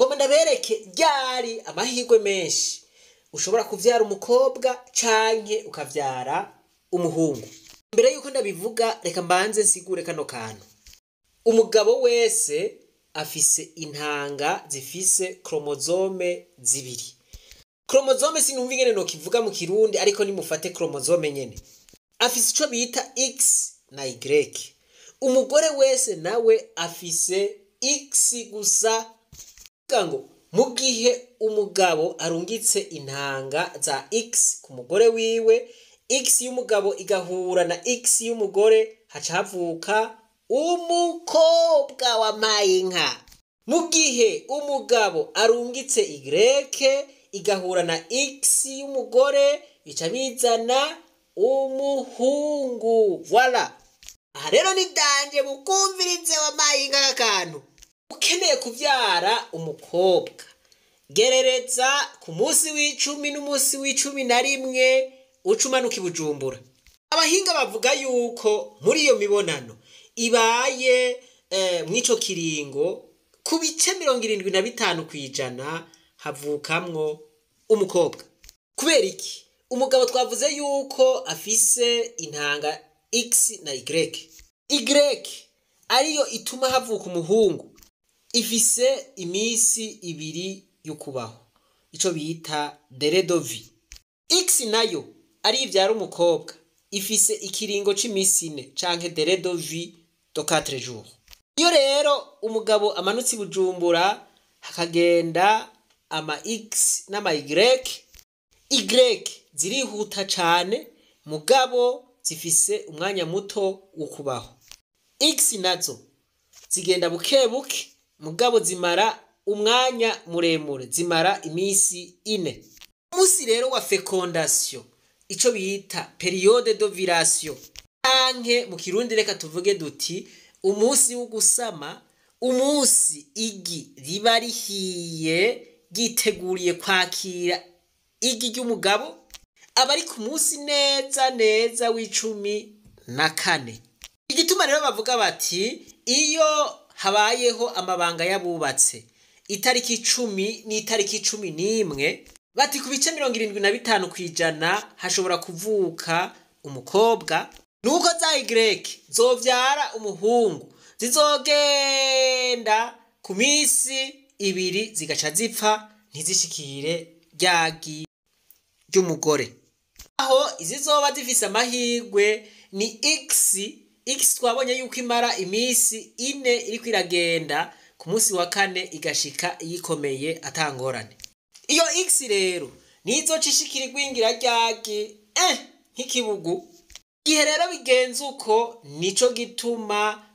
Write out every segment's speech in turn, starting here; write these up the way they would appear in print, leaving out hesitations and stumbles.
ngoma ndabereke ryari amahirwe menshi ushobora kuvyara umukobwa canke ukavyara umuhungu. Mbere yuko ndabivuga reka mbanze nsigure kano kantu. Umugabo wese afise intanga zifise chromosome zibiri. Chromosome sinumva ingene no kivuga mu Kirundi ariko nimufate chromosome nyene. Afise ico bita X na Y. Umugore wese nawe afise X gusa. Ngo mu gihe umugabo arungitse intanga za X ku mugore wiwe, X y'umugabo igahura na X y'umugore, haca havuka umukobwa wa mayinka. Mu gihe umugabo arungitse Y igahura na X y'umugore, bica bizana umuhungu. Voilà. Aha rero ni danje mukumvirize wa mayinka akantu. Ukeneye kuvyara umukobwa, gerereza ku munsi w'icumi n'umunsi w'icumi na rimwe ucumanuka i Bujumbura. Abahinga bavuga yuko muri iyo mibonano ibaye mw'ico kiringo ku bice 75% havukamwo umukobwa. Kubera iki? Umugabo twavuze yuko afise intanga X na Y. Y ariyo ituma havuka umuhungu. Ifise imisi ibiri yukubaho, ico bita délai de vie. X nayo ari ivyara umukobwa, ifise ikiringo c'imisi 4 canke délai de vie de 4 jours. Iyo rero umugabo amanutse i Bujumbura hakagenda ama X n'ama Y, Y zirihuta cane mugabo zifise umwanya muto wo kubaho. X nazo zigenda bukebuke mugabo zimara umwanya muremure, zimara imisi 4. Umusi rero wa fecondation, ico bita periode d'ovulation, canke mu Kirundi reka tuvuge duti umusi wo gusama, umusi igi riba rihiye giteguriye kwakira igi ry'umugabo, aba ari ku musi neza w'icumi na kane. Igituma rero bavuga bati iyo habayeho amabanga yabubatse itariki 10 n'itariki 11, bati ku bice 75% hashobora kuvuka umukobwa, nuko za Y zovyara umuhungu zizogenda ku misi 2 zigaca zipfa ntizishikire ryagi ry'umugore. Aho izizoba zifise amahirwe ni X twabonye yuko imara imisi 4 iriko iragenda, ku munsi wa 4 igashika yikomeye atangorane. Iyo X rero nizo cishikira igwingira ryagi nk'ikibugu. Igihe rero bigenze uko nico gituma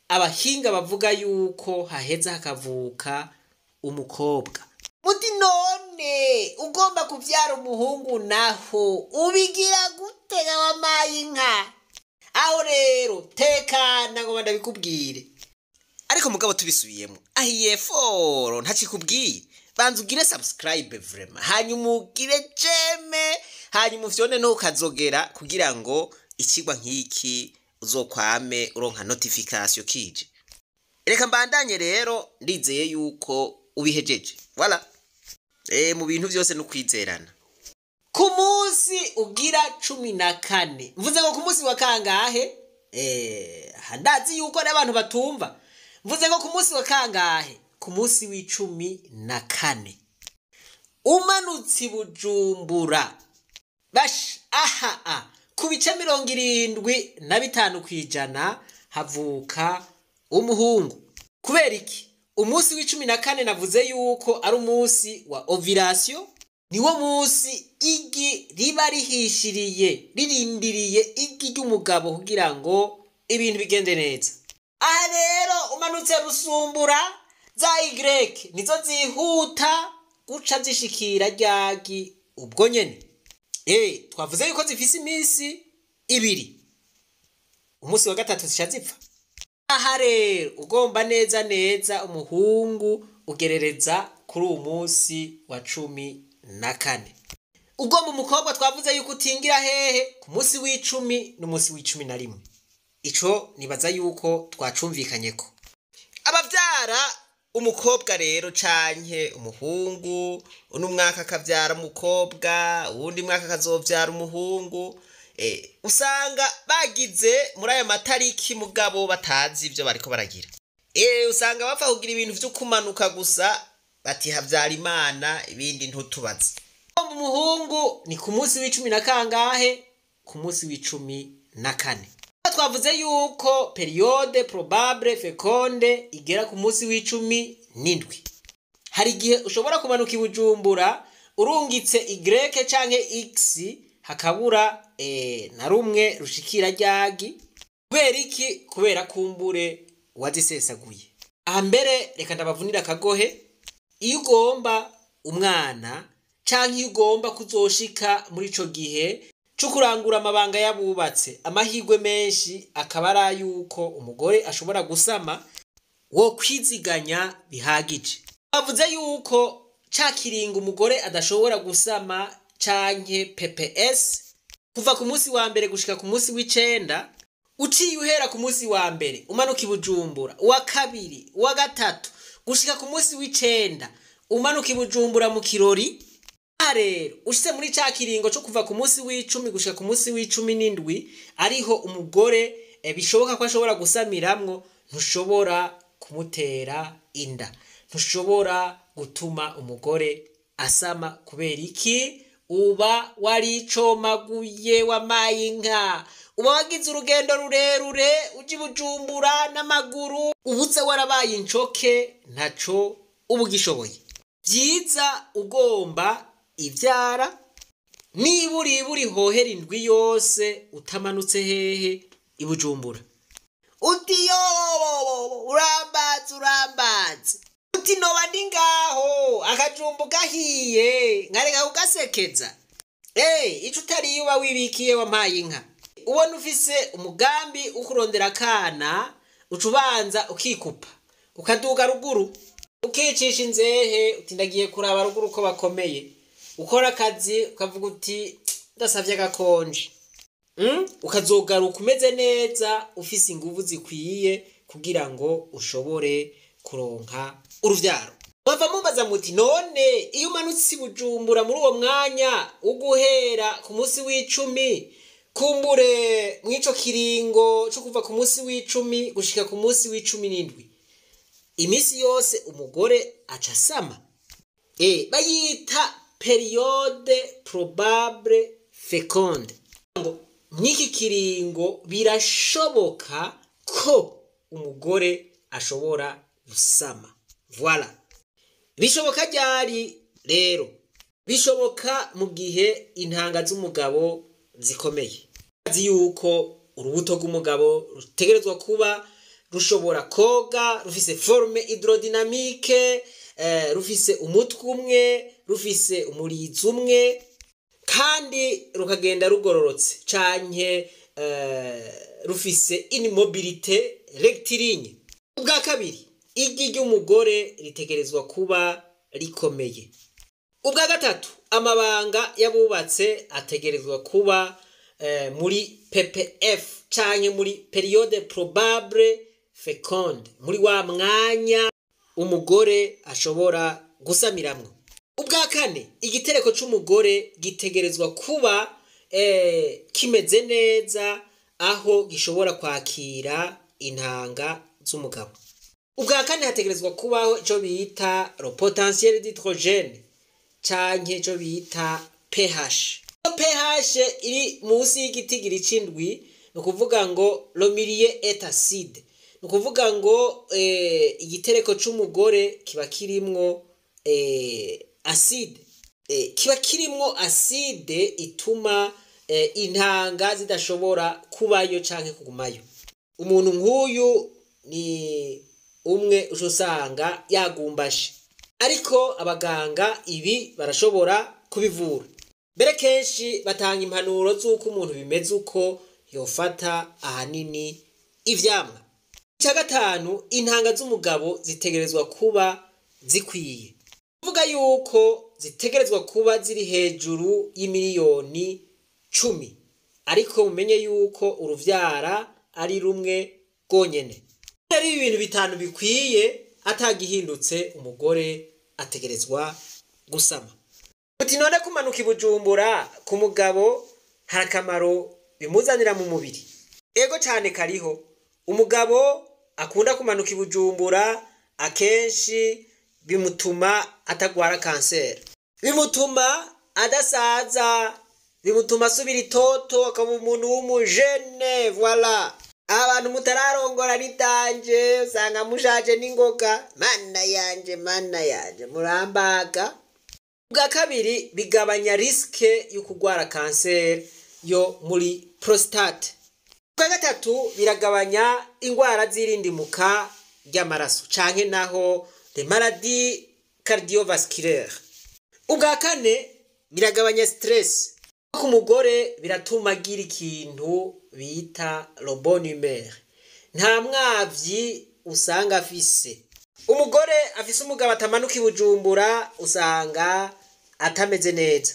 abahinga bavuga yuko haheza hakavuka umukobwa. Muti none ugomba kuvyara umuhungu naho ubigira gute wa mayinka? Aho rero tekana ngo ndabikubwire. Ariko mugabo tubisubiyemo, ahiye foro ntacikubwiye. Banza ugire subscribe vraiment, hanyuma ugire jeme, hanyuma ufyone no ukazogera kugira ngo ikigwa nk'iki uzokwame uronka notification kije. Reka mbandanye rero ndizeye yuko ubihejeje. Voilà. Mu bintu byose no kwizerana. Ku munsi ugira 14, mvuze ngo ku munsi wa kangahe? Handazi yuko n'abantu batumva. Mvuze ngo ku munsi wa kangahe? Ku munsi w'14. Umanutse Bujumbura. Bash ku bice 75% havuka umuhungu. Kubera iki? Umunsi w'14 navuze yuko ari umunsi wa ovulation. Niwo munsi igi riba rihishiriye ririndiriye igi ry'umugabo kugira ngo ibintu bigende neza. Aha rero umanutse Busumbura za Y nizo zihuta guca zishikira ryagi ubwo nyene. Twavuze yuko zifise imisi 2. Umunsi wa 3 zisha zipfa. Aha rero ugomba neza umuhungu ugerereza kuri uwo munsi wa 14. Ugomba umukobwa twavuze yuko utingira hehe ku munsi w'10 n'umunsi w'11. Ico nibaza yuko twacumvikanye ko abavyara umukobwa rero canke umuhungu uno mwaka akavyara umukobwa uwundi mwaka akazovyara umuhungu usanga bagize muri aya matariki mugabo batazi ivyo bariko baragira usanga bapfa kugira ibintu vyo kumanuka gusa bati havyara Imana ibindi ntutubaze. Umuhungu ni ku munsi w'icumi na kangahe? Ku munsi w'icumi na kane. Twavuze yuko periode probable feconde igera ku munsi w'icumi n'indwi. Hari igihe ushobora kumanuka i Bujumbura urungitse Y canke X hakabura na rumwe rushikira ryagi. Kubera iki? Kubera kumbure wazisesaguye. Aha mbere reka ndabavunira akagohe, iyo ugomba umwana canke iyo ugomba kuzoshika muri ico gihe cyo kurangura amabanga yabubatse, amahirwe menshi akaba ari yuko umugore ashobora gusama, wo kwiziganya bihagije. Bavuze yuko cakiringa umugore adashobora gusama canke PPS kuva ku munsi wa mbere gushika ku munsi w'icenda, uciye uhera ku munsi wa mbere umanuka i Bujumbura, uwa kabiri, uwa gatatu gushika ku munsi w'icenda umanuka i Bujumbura mu kirori. Rero ushitse muri ca kiringo cyo kuva ku munsi w'icumi gushika ku munsi w'icumi n'indwi ariho umugore bishoboka ko ashobora gusamiramwo, ntushobora kumutera inda, ntushobora gutuma umugore asama. Kubera iki? Uba waricomaguye wamaye inka, uba wagize urugendo rurerure uji Bujumbura n'amaguru, ubuze warabaye incoke, ntaco uba ugishoboye. Vyiza ugomba ivyara niburi hohera indwi yose utamanutse hehe i Bujumbura. Utiyo urambaze uti noba ndi ngaho akajumbu gahiye nkareka kugasekeza. Ico utari uba wibikiye wampaye inka. Ubona ufise umugambi ukurondera akana, ucubanza ukikupa ukaduga ruguru ukicisha inzehe uti ndagiye kuraba ruguru ko bakomeye, ukora akazi ukavuga uti ndasavye agakonje, ukazogaruka umeze neza ufise inguvu zikwiye kugira ngo ushobore kuronka uruvyaro. Bava mumbaza muti none iyo umanutse i Bujumbura muri uwo mwanya uguhera ku munsi w'icumi, kumbure mwico kiringo cyo kuva ku munsi w'icumi gushika ku munsi w'icumi n'indwi, imisi yose umugore aca sama. Bayita periode probable feconde. Mwiki kiringo birashoboka ko umugore ashobora gusama. Voilà. Bishoboka ryari rero? Bishoboka mu gihe intanga z'umugabo zikomeye. Azi yuko urubuto rw'umugabo rutegerezwa kuba rushobora koga, rufise forme hydrodynamique, rufise umutwe umwe, rufise umurizo umwe, kandi rukagenda rugororotse canke rufise immobilité rectiligne. Ubwa kabiri, igi ry'umugore ritegerezwa kuba rikomeye. Ubwa gatatu, amabanga yabubatse ategerezwa kuba muri PPF canke muri periode probable feconde, muri wa mwanya umugore ashobora gusamiramwo. Ubwa kane, igitereko c'umugore gitegerezwa kuba kimeze neza aho gishobora kwakira intanga z'umugabo. Ubwa kane hategerezwa kubaho ico bita le potentiel d'hydrogène canke ico bita pH. pH iri munsi y'igitigiri c'indwi, no kuvuga ngo le milieu est acide, no kuvuga ngo igitereko c'umugore kiba kirimwo acide, kiba kirimwo acide ituma intanga zidashobora kubayo canke kugumayo. Umuntu nk'uyu ni umwe usanga yagumbashe, ariko abaganga ibi barashobora kubivura. Mbere kenshi batanga impanuro z'uko umuntu bimeze uko yofata ahanini ivyamwa. Icya gatanu, intanga z'umugabo zitegerezwa kuba zikwiye. Kuvuga yuko zitegerezwa kuba ziri hejuru y'imiliyoni 10, ariko mumenye yuko uruvyara ari rumwe rwonyene. Ari ibintu bitanu bikwiye atagihindutse umugore ategerezwa gusama. Uti none kumanuka ibujumbura ku mugabo hari akamaro bimuzanira mu mubiri? Ego cyane kariho. Umugabo akunda kumanuka ibujumbura akenshi bimutuma atagwara kanseri, bimutuma adasaza, bimutuma asubira itoto akaba umuntu w'umujene. Voilà, abantu mutararongora nitanje usanga mushaje n'ingoga. Mana yanje murambaga. Bwa kabiri, bigabanya riske yo kugwara kanseri yo muri prostate. Bwa gatatu, biragabanya ingwara z'irindimuka ry'amaraso canke naho les maladies cardiovasculaires. Ubwa kane, biragabanya stress. Ku mugore biratuma agira ikintu bita le bonne humeur, nta mwavyi usanga afise. Umugore afise umugabo atamanuka ibujumbura usanga atameze neza.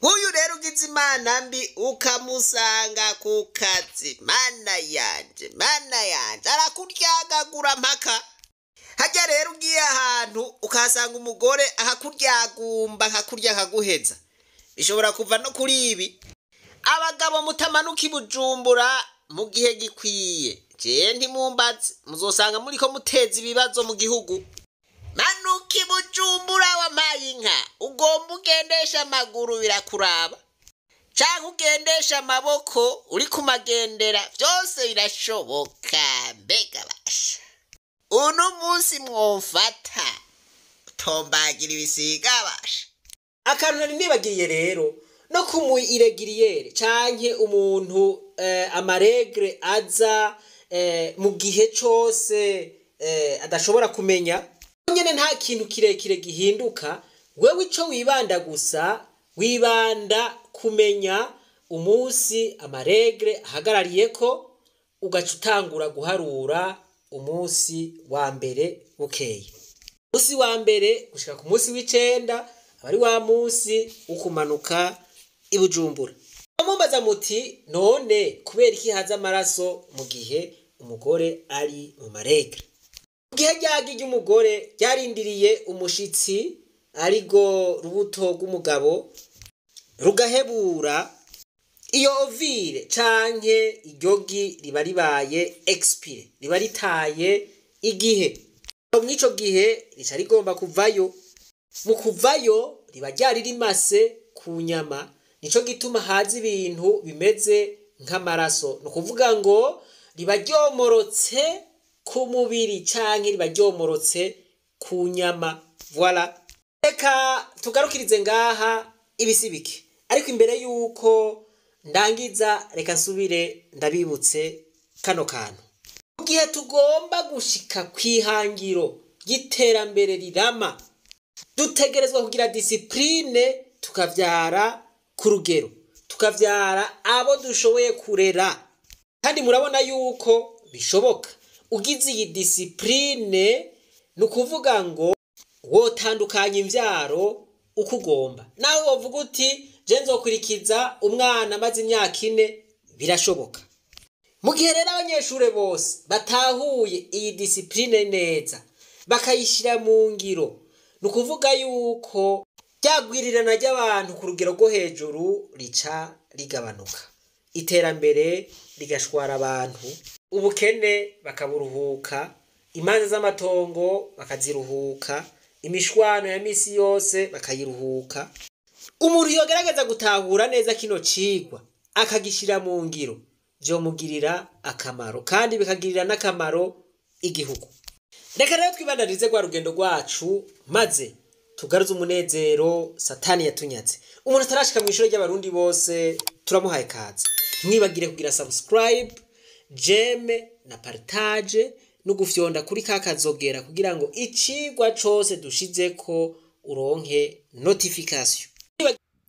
Nk'uyu rero ugize imana mbi ukamusanga ku kazi, mana yanje arakuryagagura mpaka. Hajya rero ugiye ahantu ukahasanga umugore akakuryagumba akakurya akaguheza, bishobora kuva no kuri ibi. Abagabo mutamanuka ibujumbura mu gihe gikwiye, je ntimumbaze, muzosanga muriko muteza ibibazo mu gihugu. Manuka ibujumbura wampaye inka, ugomba ugendesha amaguru birakuraba, canke ugendesha amaboko uri kumagendera, vyose birashoboka. Mbega basha, uno munsi mwomfata tombagira ibisiga basha. Akantu nari nibagiye rero, no kumu iregiriyere canke umuntu amaregre aza mu gihe cose adashobora kumenya, nyene nta kintu kirekire gihinduka. Wewe ico wibanda gusa, wibanda kumenya umunsi amaregre ahagarariyeko, ugaca utangura guharura umunsi wa mbere bukeye. Umunsi wa mbere gushika ku munsi w'icenda abari wa munsi ukumanuka ibujumbura. Mumbaza muti none kubera iki haza amaraso mu gihe umugore ari mu maregre? Mu gihe ryagi ry'umugore ryarindiriye umushitsi arigo rubuto rw'umugabo rugahebura, iyo ovire canke iryogi riba ribaye expire, riba ritaye igihe. Mw'ico gihe rica rigomba kuvayo. Mu kuvayo riba ryari rimase ku nyama, nico gituma haza ibintu bimeze nk'amaraso. No kuvuga ngo riba ryomorotse ku mubiri canke riba ryomorotse ku nyama. Voilà, reka tugarukirize ngaha ibisibike. Ariko imbere yuko ndangiza, reka nsubire ndabibutse kano kantu. Mu gihe tugomba gushika kwihangiro y'iterambere rirama, dutegerezwa kugira discipline, tukavyara ku rugero, tukavyara abo dushoboye kurera. Kandi murabona yuko bishoboka. Ugize iyi discipline, nukuvuga ngo wotandukanya imvyaro uko ugomba. Naho wovuga uti je nzokurikiza umwana maze imyaka 4, birashoboka. Mu gihe rero abanyeshure bose batahuye iyi discipline neza, bakayishira mu ngiro, nukuvuga yuko ryagwirirana ry'abantu ku rugero rwo hejuru rica rigabanuka, iterambere rigashwara abantu, ubukene bakaburuhuka, imanza z'amatongo bakaziruhuka, imishwano ya misi yose bakayiruhuka. Umuntu yogerageza gutahura neza kino cigwa akagishira mu ngiro, vyomugirira akamaro kandi bikagirira n'akamaro igihugu. Reka rero twibandarize kwa rugendo rwacu, maze tugaruze umunezero Satani yatunyaze. Umuntu atarashika mu ishuri ry'abarundi bose turamuhaye kaze. Mwibagire kugira subscribe, jeme na partage, no gufyonda kuri kakazogera kugira ngo icigwa cose dushizeko uronke notification.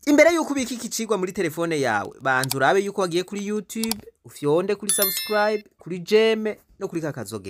Imbere yuko ubika iki cigwa muri telefone yawe, banza urabe yuko wagiye kuri YouTube, ufyonde kuri subscribe, kuri jeme no kuri kakazogera.